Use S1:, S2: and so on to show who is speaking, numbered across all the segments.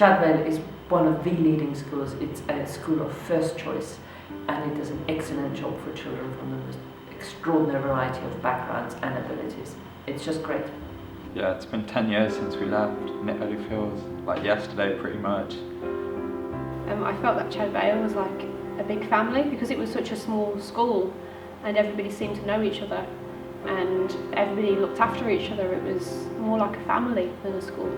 S1: Vale is one of the leading schools. It's a school of first choice, and it does an excellent job for children from the most extraordinary variety of backgrounds and abilities. It's just great.
S2: Yeah, it's been 10 years since we left, and it only feels like yesterday pretty much.
S3: I felt that Vale was like a big family because it was such a small school and everybody seemed to know each other and everybody looked after each other. It was more like a family than a school.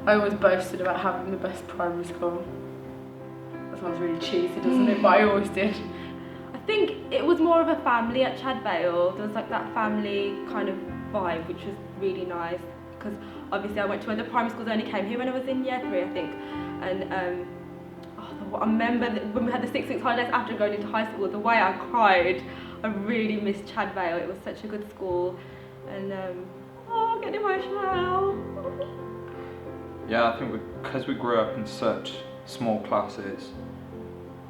S4: I always boasted about having the best primary school. That sounds really cheesy, doesn't it? But I always did.
S5: I think it was more of a family at Vale. There was like that family kind of vibe, which was really nice. Because obviously I went to one of the primary schools. I only came here when I was in year 3, I think. And I remember when we had the 6 weeks holidays after going into high school, the way I cried. I really missed Vale. It was such a good school. And I'm getting emotional.
S2: Yeah, I think because we grew up in such small classes,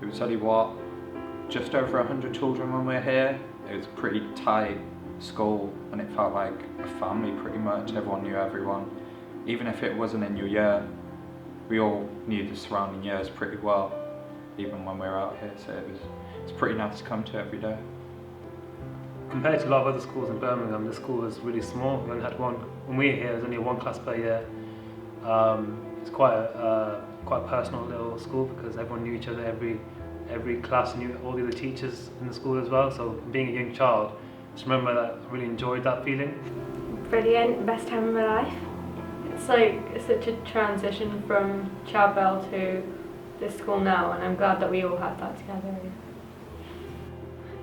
S2: it was only just over 100 children when we were here. It was a pretty tight school and it felt like a family pretty much. Everyone knew everyone. Even if it wasn't in your year, we all knew the surrounding years pretty well, even when we were out here, so it's pretty nice to come to every day.
S6: Compared to a lot of other schools in Birmingham, the school was really small. We only had one, when we were here, there was only one class per year. It's quite a personal little school because everyone knew each other, every class knew all the other teachers in the school as well, so being a young child, just remember that I really enjoyed that feeling.
S7: Brilliant, best time of my life. It's like such a transition from Vale to this school now, and I'm glad that we all had that together.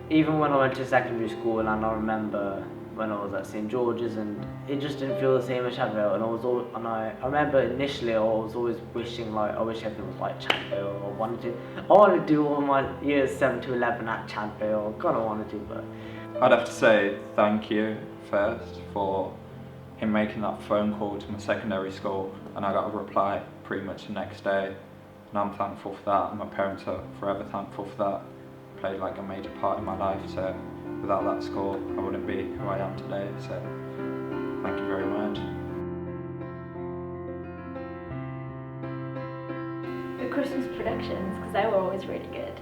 S8: Even when I went to secondary school, and I remember when I was at St George's, and it just didn't feel the same as Vale. And I remember initially I was always wishing I wish everything was like Vale. I wanted to do all my years 7 to 11 at Vale. I kind of wanted to, but
S2: I'd have to say thank you first for him making that phone call to my secondary school, and I got a reply pretty much the next day, and I'm thankful for that, and my parents are forever thankful for that. It played like a major part in my life, so without that school I wouldn't be who I am today, so thank you very much.
S9: The Christmas productions, because they were always really good.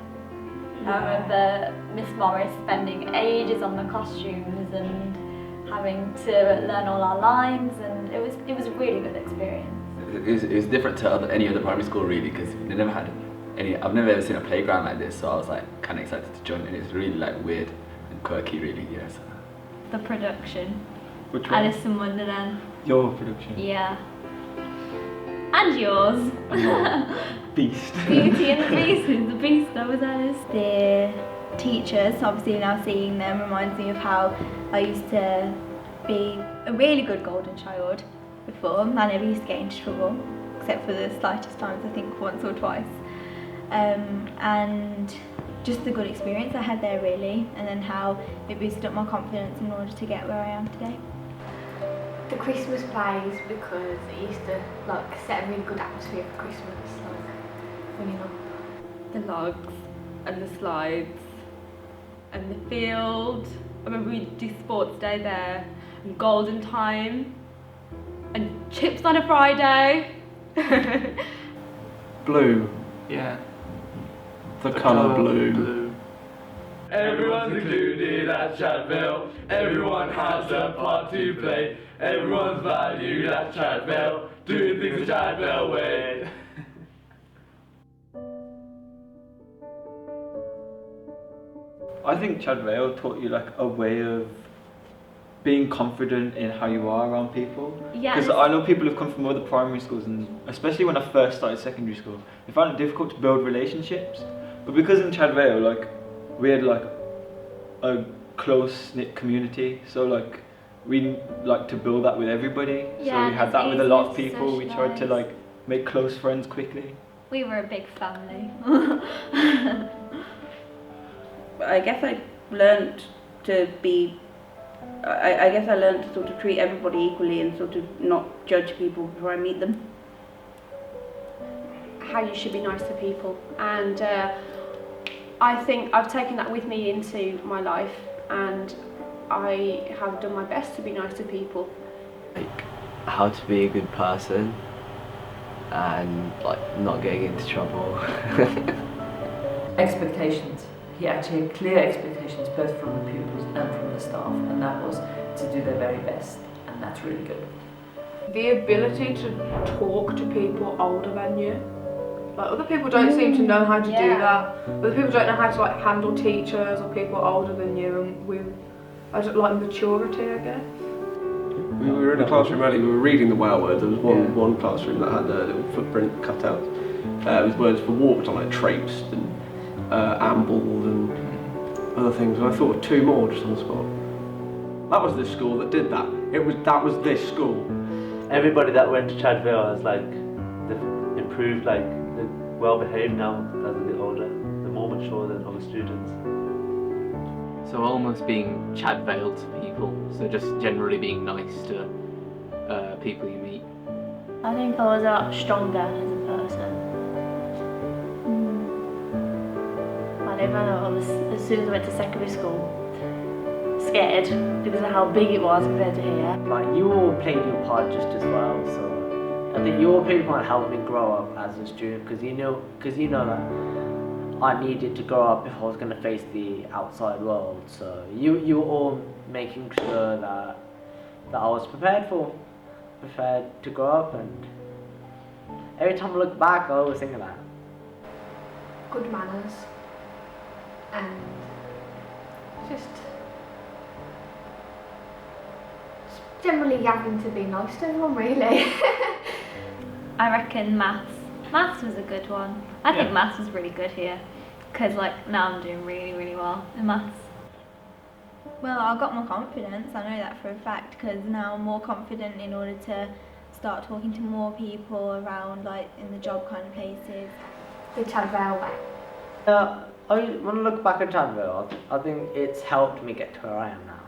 S9: I remember Miss Morris spending ages on the costumes and having to learn all our lines, and it was a really good experience.
S10: It was different to any other primary school really, because they never had any. I've never ever seen a playground like this, so I was like kind of excited to join, and it's really like weird and quirky, really. Yeah. So.
S9: The production.
S2: Which one?
S9: Alice in Wonderland.
S2: Your production.
S9: Yeah. And yours.
S2: Beast.
S9: Beauty and the Beast. The Beast. That was Alice. The teachers, obviously now seeing them reminds me of how I used to be a really good golden child before. I never used to get into trouble, except for the slightest times, I think once or twice. And just the good experience I had there really, and then how it boosted up my confidence in order to get where I am today.
S7: The Christmas plays, because it used to set a really good atmosphere for Christmas, filling up.
S5: The logs and the slides and the field. I remember we'd do sports day there, and golden time, and chips on a Friday.
S2: Blue. Yeah. The colour blue.
S11: Everyone's included at Vale. Everyone has a part to play. Everyone's valued at Vale. Doing things the Vale way.
S12: I think Vale taught you a way of being confident in how you are around people.
S9: Yes.
S12: Because I know people who've come from other primary schools, and especially when I first started secondary school, they found it difficult to build relationships. But because in Vale, we had a close-knit community, so we like to build that with everybody.
S9: Yeah,
S12: so we had that with a lot of people. We tried to make close friends quickly.
S9: We were a big family.
S4: I guess I learned to be. I guess I learned to sort of treat everybody equally and sort of not judge people before I meet them.
S3: How you should be nice to people, and I think I've taken that with me into my life, and I have done my best to be nice to people.
S8: how to be a good person and like not getting into trouble.
S1: Expectations. He actually had clear expectations both from the pupils and from the staff, and that was to do their very best, and that's really good.
S13: The ability to talk to people older than you. Like other people don't seem to know how to do that. Other people don't know how to like handle teachers or people older than you, and I don't like maturity, I guess.
S14: We were in a classroom earlier, we were reading the whale words. There was one classroom that had a little footprint cut out with words for walked on, like traipsed and ambled and other things. And I thought of two more just on the spot. That was this school that did that. That was this school.
S15: Everybody that went to Chad Vale has like they've improved, like they're well behaved now as they get older. They're more mature than other students.
S16: So almost being Chad Vale to people, so just generally being nice to people you meet.
S9: I think I was a lot stronger as a person. I remember I was, as soon as I went to secondary school, scared because of how big it was compared to here.
S8: Like you all played your part just as well, so I think you all pretty much helped me grow up as a student because you know that I needed to grow up if I was going to face the outside world. So you were all making sure that I was prepared to grow up, and every time I look back, I always think of that.
S3: Good manners and just generally having to be nice to everyone, really.
S9: I reckon maths. Maths was a good one. I think maths was really good here because like now I'm doing really, really well in maths. Well, I got more confidence, I know that for a fact, because now I'm more confident in order to start talking to more people around, like in the job kind of places.
S3: The Chad Vale way.
S8: When I look back at Chad Vale, I think it's helped me get to where I am now.